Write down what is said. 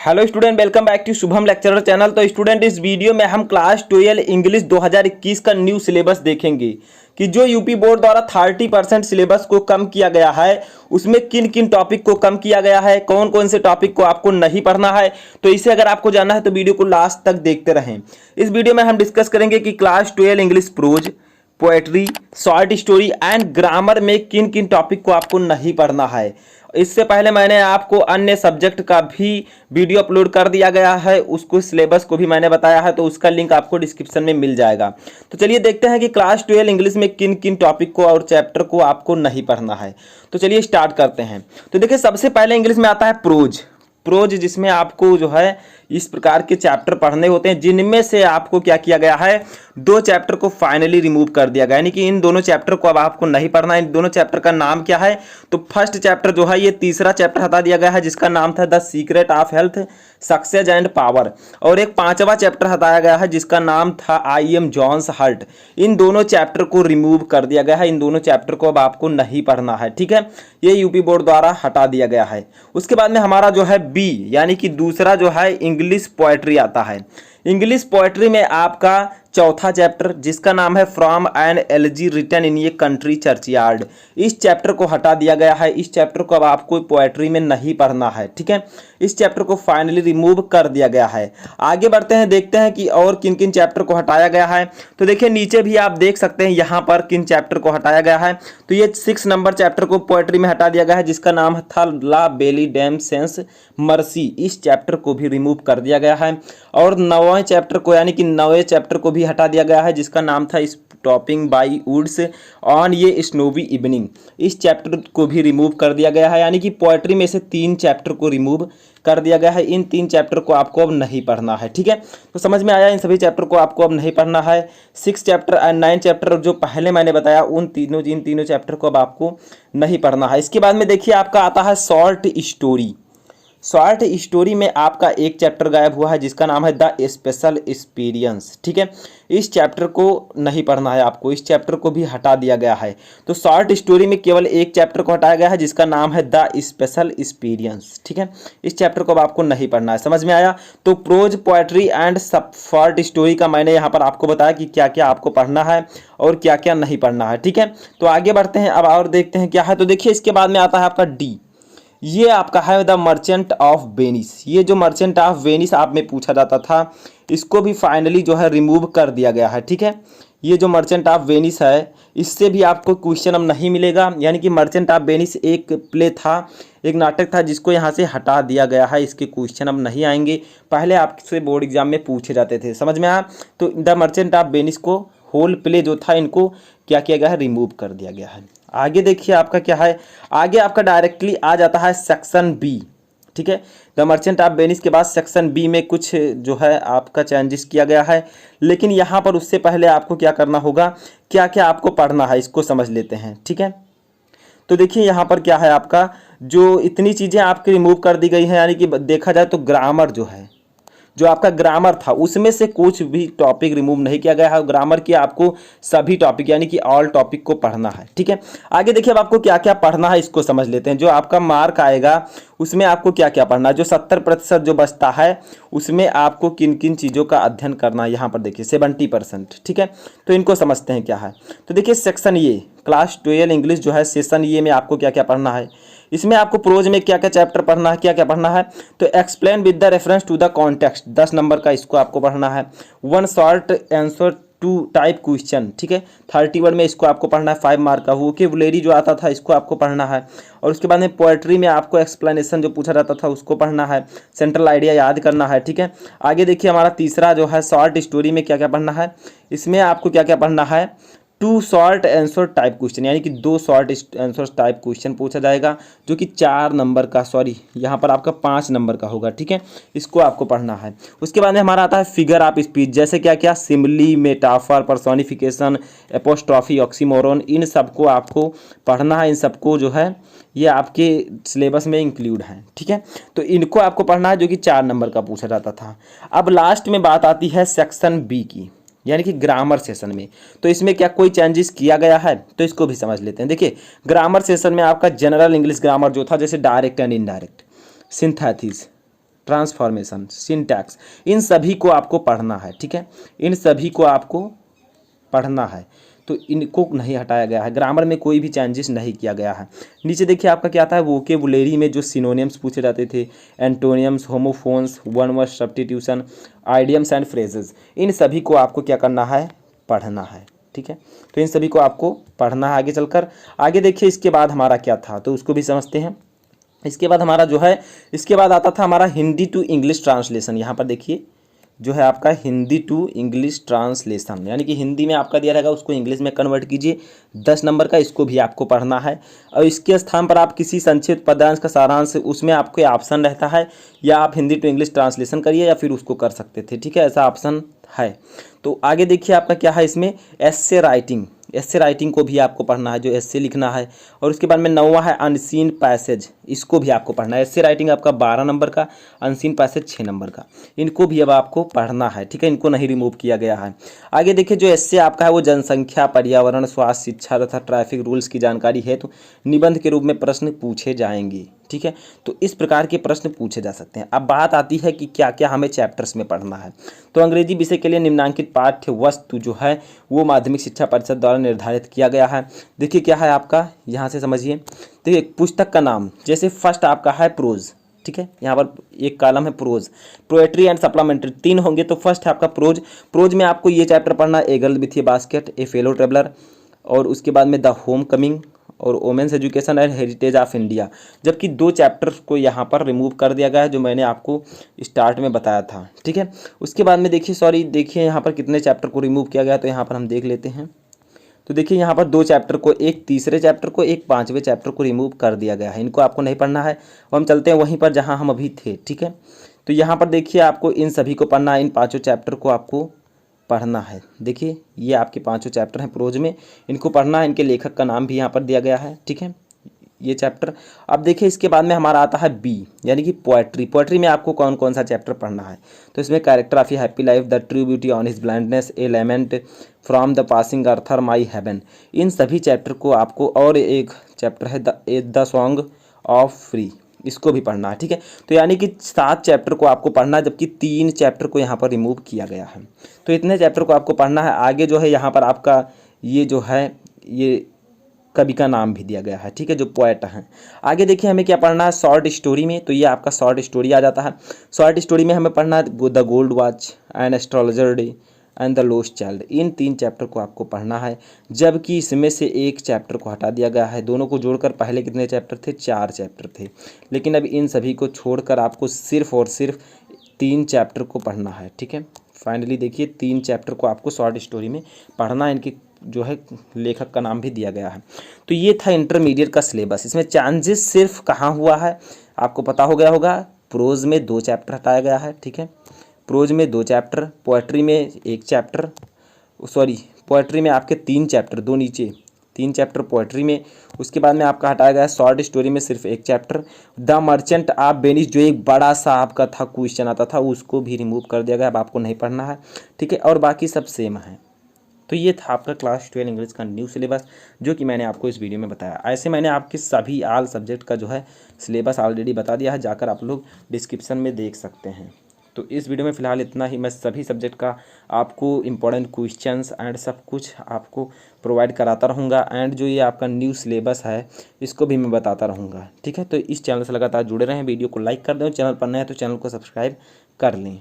Hello student, welcome back to Shubham lecturer channel. तो student, इस video में हम क्लास 12 इंग्लिश 2021 का न्यू सिलेबस देखेंगे कि जो यूपी बोर्ड द्वारा 30% सिलेबस को कम किया गया है उसमें किन किन टॉपिक को कम किया गया है, कौन कौन से टॉपिक को आपको नहीं पढ़ना है। तो इसे अगर आपको जानना है तो वीडियो को लास्ट तक देखते रहें। इस वीडियो में हम डिस्कस करेंगे कि class 12 English pros, poetry, short story and grammar में किन किन टॉपिक को आपको नहीं पढ़ना है। इससे पहले मैंने आपको अन्य सब्जेक्ट का भी वीडियो अपलोड कर दिया गया है, उसको सिलेबस को भी मैंने बताया है, तो उसका लिंक आपको डिस्क्रिप्शन में मिल जाएगा। तो चलिए देखते हैं कि क्लास 12 इंग्लिश में किन किन टॉपिक को और चैप्टर को आपको नहीं पढ़ना है। तो चलिए स्टार्ट करते हैं। तो देखिए, सबसे पहले इंग्लिश में आता है प्रोज। प्रोज जिसमें आपको जो है इस प्रकार के चैप्टर पढ़ने होते हैं, जिनमें से आपको क्या किया गया है, 2 चैप्टर को फाइनली रिमूव कर दिया गया, यानी कि इन दोनों चैप्टर को अब आपको नहीं पढ़ना है। इन दोनों चैप्टर का नाम क्या है, तो फर्स्ट चैप्टर जो है ये तीसरा चैप्टर हटा दिया गया है जिसका नाम था the secret of health, success and power, और एक 5वां चैप्टर हटाया गया है जिसका नाम था आई एम जॉन्स हर्ट। इन दोनों चैप्टर को रिमूव कर दिया गया है, इन दोनों चैप्टर को अब आपको नहीं पढ़ना है। ठीक है, ये यूपी बोर्ड द्वारा हटा दिया गया है। उसके बाद में हमारा जो है बी यानी कि दूसरा जो है इंग्लिश पोएट्री आता है। इंग्लिश पोएट्री में आपका चौथा चैप्टर जिसका नाम है from an elegy written in a country churchyard, इस चैप्टर को हटा दिया गया है। इस चैप्टर को अब आपको पोएट्री में नहीं पढ़ना है। ठीक है, इस चैप्टर को फाइनली रिमूव कर दिया गया है। आगे बढ़ते हैं, देखते हैं कि और किन किन चैप्टर को हटाया गया है। तो देखिए नीचे भी आप देख सकते हैं यहाँ पर किन चैप्टर को हटाया गया है। तो ये 6 नंबर चैप्टर को पोएट्री में हटा दिया गया है जिसका नाम था ला बेली डैम सेंस मर्सी, इस चैप्टर को भी रिमूव कर दिया गया है। और 9वें चैप्टर को यानी कि 9वें चैप्टर को भी हटा दिया गया है जिसका नाम था स्टॉपिंग बाई वुड्स ऑन ये स्नोवी इवनिंग, इस चैप्टर को भी रिमूव कर दिया गया है। यानी कि पोएट्री में से 3 चैप्टर को रिमूव कर दिया गया है। इन 3 चैप्टर को आपको अब नहीं पढ़ना है। ठीक है, तो समझ में आया, इन सभी चैप्टर को आपको अब नहीं पढ़ना है। 6 चैप्टर एंड 9 चैप्टर जो पहले मैंने बताया इन तीनों चैप्टर को अब आपको नहीं पढ़ना है। इसके बाद में देखिए आपका आता है शॉर्ट स्टोरी। शॉर्ट स्टोरी में आपका एक चैप्टर गायब हुआ है जिसका नाम है द स्पेशल एक्सपीरियंस। ठीक है, इस चैप्टर को नहीं पढ़ना है आपको, इस चैप्टर को भी हटा दिया गया है। तो शॉर्ट स्टोरी में केवल एक चैप्टर को हटाया गया है जिसका नाम है द स्पेशल एक्सपीरियंस। ठीक है, इस चैप्टर को अब आपको नहीं पढ़ना है। समझ में आया। तो prose, poetry and short story का मैंने यहाँ पर आपको बताया कि क्या क्या आपको पढ़ना है और क्या क्या नहीं पढ़ना है। ठीक है, तो आगे बढ़ते हैं अब और देखते हैं क्या है। तो देखिए इसके बाद में आता है आपका डी, ये आपका है द मर्चेंट ऑफ वेनिस। ये जो मर्चेंट ऑफ वेनिस आप में पूछा जाता था इसको भी फाइनली जो है रिमूव कर दिया गया है। ठीक है, ये जो मर्चेंट ऑफ वेनिस है इससे भी आपको क्वेश्चन अब नहीं मिलेगा। यानी कि मर्चेंट ऑफ वेनिस एक प्ले था, एक नाटक था जिसको यहाँ से हटा दिया गया है, इसके क्वेश्चन अब नहीं आएंगे। पहले आपसे बोर्ड एग्जाम में पूछे जाते थे। समझ में आया। तो द मर्चेंट ऑफ वेनिस को होल प्ले जो था इनको क्या किया गया है, रिमूव कर दिया गया है। आगे देखिए आपका क्या है, आगे आपका डायरेक्टली आ जाता है सेक्शन बी। ठीक है, द मर्चेंट ऑफ वेनिस के बाद सेक्शन बी में कुछ जो है आपका चेंजेस किया गया है, लेकिन यहाँ पर उससे पहले आपको क्या करना होगा, क्या क्या आपको पढ़ना है इसको समझ लेते हैं। ठीक है, तो देखिए यहाँ पर क्या है आपका, जो इतनी चीज़ें आपकी रिमूव कर दी गई हैं, यानी कि देखा जाए तो ग्रामर जो है, जो आपका ग्रामर था उसमें से कुछ भी टॉपिक रिमूव नहीं किया गया है। ग्रामर की आपको सभी टॉपिक यानी कि ऑल टॉपिक को पढ़ना है। ठीक है, आगे देखिए अब आपको क्या क्या पढ़ना है इसको समझ लेते हैं। जो आपका मार्क आएगा उसमें आपको क्या क्या पढ़ना है, जो 70% जो बचता है उसमें आपको किन किन चीज़ों का अध्ययन करना है। यहाँ पर देखिए 70%। ठीक है, तो इनको समझते हैं क्या है। तो देखिए सेक्शन ये क्लास 12 इंग्लिश जो है सेशन ये में आपको क्या क्या पढ़ना है। इसमें आपको प्रोज में क्या क्या चैप्टर पढ़ना है, क्या क्या पढ़ना है। तो explain with the reference to the context 10 number का इसको आपको पढ़ना है। 1 short answer two type question. ठीक है, 30 वर्ड में इसको आपको पढ़ना है, 5 मार्क का। वोकैबुलरी जो आता था इसको आपको पढ़ना है। और उसके बाद में पोएट्री में आपको एक्सप्लेनेशन जो पूछा जाता था उसको पढ़ना है, सेंट्रल आइडिया याद करना है। ठीक है, आगे देखिए हमारा तीसरा जो है शॉर्ट स्टोरी में क्या क्या पढ़ना है। इसमें आपको क्या क्या पढ़ना है, 2 शॉर्ट आंसर टाइप क्वेश्चन, यानी कि 2 शॉर्ट आंसर टाइप क्वेश्चन पूछा जाएगा जो कि 4 नंबर का, सॉरी यहाँ पर आपका 5 नंबर का होगा। ठीक है, इसको आपको पढ़ना है। उसके बाद में हमारा आता है फिगर ऑफ स्पीच, जैसे क्या क्या simile, metaphor, personification, apostrophe, oxymoron, इन सबको आपको पढ़ना है। इन सबको जो है ये आपके सिलेबस में इंक्लूड हैं। ठीक है, तो इनको आपको पढ़ना है जो कि 4 नंबर का पूछा जाता था। अब लास्ट में बात आती है सेक्शन बी की, यानी कि ग्रामर सेशन में। तो इसमें क्या कोई चेंजेस किया गया है, तो इसको भी समझ लेते हैं। देखिए ग्रामर सेशन में आपका जनरल इंग्लिश ग्रामर जो था, जैसे direct and indirect, synthesis, transformation, syntax, इन सभी को आपको पढ़ना है। ठीक है, इन सभी को आपको पढ़ना है, तो इनको नहीं हटाया गया है, ग्रामर में कोई भी चेंजेस नहीं किया गया है। नीचे देखिए आपका क्या आता है, वोकेबुलरी में जो सिनोनिम्स पूछे जाते थे, antonyms, homophones, one word substitution, idioms and phrases, इन सभी को आपको क्या करना है, पढ़ना है। ठीक है, तो इन सभी को आपको पढ़ना है। आगे चलकर आगे देखिए इसके बाद हमारा क्या था, तो उसको भी समझते हैं। इसके बाद हमारा जो है, इसके बाद आता था हमारा हिंदी टू इंग्लिश ट्रांसलेशन। यहाँ पर देखिए जो है आपका हिंदी टू इंग्लिश ट्रांसलेशन, यानी कि हिंदी में आपका दिया रहेगा, उसको इंग्लिश में कन्वर्ट कीजिए, 10 नंबर का, इसको भी आपको पढ़ना है। और इसके स्थान पर आप किसी संक्षिप्त पद्यांश का सारांश, उसमें आपके ऑप्शन रहता है, या आप हिंदी टू इंग्लिश ट्रांसलेशन करिए या फिर उसको कर सकते थे। ठीक है, ऐसा ऑप्शन है। तो आगे देखिए आपका क्या है, इसमें एस्से राइटिंग, एस्से राइटिंग को भी आपको पढ़ना है, जो एस्से लिखना है। और उसके बाद में 9वां है अनसीन पैसेज, इसको भी आपको पढ़ना है। एस्से राइटिंग आपका 12 नंबर का, अनसीन पैसेज 6 नंबर का, इनको भी अब आपको पढ़ना है। ठीक है, इनको नहीं रिमूव किया गया है। आगे देखिए जो एस्से आपका है वो जनसंख्या, पर्यावरण, स्वास्थ्य, शिक्षा तथा ट्रैफिक रूल्स की जानकारी है, तो निबंध के रूप में प्रश्न पूछे जाएंगे। ठीक है, तो इस प्रकार के प्रश्न पूछे जा सकते हैं। अब बात आती है कि क्या क्या हमें चैप्टर्स में पढ़ना है। तो अंग्रेजी विषय के लिए निम्नांकित पाठ्य वस्तु जो है वो माध्यमिक शिक्षा परिषद द्वारा निर्धारित किया गया है। देखिए क्या है आपका, यहाँ से समझिए। देखिए पुस्तक का नाम, जैसे फर्स्ट आपका है प्रोज। ठीक है, यहाँ पर एक कॉलम है प्रोज, पोएट्री एंड सप्लीमेंट्री 3 होंगे, तो फर्स्ट है आपका प्रोज। प्रोज में आपको ये चैप्टर पढ़ना है, a girl with a basket, a fellow traveller, और उसके बाद में द होम कमिंग, और women's education and heritage of India. जबकि 2 चैप्टर्स को यहाँ पर रिमूव कर दिया गया है, जो मैंने आपको स्टार्ट में बताया था। ठीक है, उसके बाद में देखिए यहाँ पर कितने चैप्टर को रिमूव किया गया, तो यहाँ पर हम देख लेते हैं। तो देखिए यहाँ पर 2 चैप्टर को, एक तीसरे चैप्टर को, एक 5वें चैप्टर को रिमूव कर दिया गया है, इनको आपको नहीं पढ़ना है। और हम चलते हैं वहीं पर जहाँ हम अभी थे। ठीक है, तो यहाँ पर देखिए आपको इन सभी को पढ़ना है, इन 5 चैप्टर को आपको पढ़ना है। देखिए ये आपके 5 चैप्टर हैं प्रोज में, इनको पढ़ना है, इनके लेखक का नाम भी यहाँ पर दिया गया है। ठीक है, ये चैप्टर। अब देखिए इसके बाद में हमारा आता है बी, यानी कि पोएट्री। पोएट्री में आपको कौन कौन सा चैप्टर पढ़ना है, तो इसमें character of a happy life, the true beauty on his blindness, a lament from the passing earth my heaven, इन सभी चैप्टर को आपको, और एक चैप्टर है द सॉन्ग ऑफ फ्री, इसको भी पढ़ना है। ठीक है, तो यानी कि 7 चैप्टर को आपको पढ़ना है, जबकि 3 चैप्टर को यहाँ पर रिमूव किया गया है। तो इतने चैप्टर को आपको पढ़ना है। आगे जो है यहाँ पर आपका ये जो है, ये कवि का नाम भी दिया गया है। ठीक है, जो पोएट हैं। आगे देखिए हमें क्या पढ़ना है, शॉर्ट स्टोरी में, तो ये आपका शॉर्ट स्टोरी आ जाता है। शॉर्ट स्टोरी में हमें पढ़ना है the gold watch, an astrologer day and the lost child, in 3 chapter को आपको पढ़ना है। जबकि इसमें से एक चैप्टर को हटा दिया गया है, दोनों को जोड़कर पहले कितने चैप्टर थे, 4 चैप्टर थे। लेकिन अब इन सभी को छोड़कर आपको सिर्फ और सिर्फ 3 चैप्टर को पढ़ना है। ठीक है, फाइनली देखिए 3 चैप्टर को आपको शॉर्ट स्टोरी में पढ़ना है, इनकी जो है लेखक का नाम भी दिया गया है। तो ये था इंटरमीडिएट का सिलेबस। इसमें चेंजेस सिर्फ कहाँ हुआ है आपको पता हो गया होगा, प्रोज में 2 चैप्टर हटाया गया है। ठीक है, प्रोज में 2 चैप्टर, पोएट्री में 1 चैप्टर, पोएट्री में आपके 3 चैप्टर, 2 नीचे 3 चैप्टर पोएट्री में। उसके बाद में आपका हटाया गया शॉर्ट स्टोरी में सिर्फ 1 chapter, the merchant of Venice, जो एक बड़ा सा आपका था क्वेश्चन आता था, उसको भी रिमूव कर दिया गया, अब आपको नहीं पढ़ना है। ठीक है, और बाकी सब सेम है। तो ये था आपका क्लास 12 इंग्लिश का न्यू सिलेबस, जो कि मैंने आपको इस वीडियो में बताया। ऐसे मैंने आपके सभी ऑल सब्जेक्ट का जो है सिलेबस ऑलरेडी बता दिया है, जाकर आप लोग डिस्क्रिप्शन में देख सकते हैं। तो इस वीडियो में फ़िलहाल इतना ही। मैं सभी सब्जेक्ट का आपको इंपॉर्टेंट क्वेश्चंस एंड सब कुछ आपको प्रोवाइड कराता रहूँगा, एंड जो ये आपका न्यू सिलेबस है इसको भी मैं बताता रहूँगा। ठीक है, तो इस चैनल से लगातार जुड़े रहें, वीडियो को लाइक कर दें, चैनल पर नए हैं तो चैनल को सब्सक्राइब कर लें।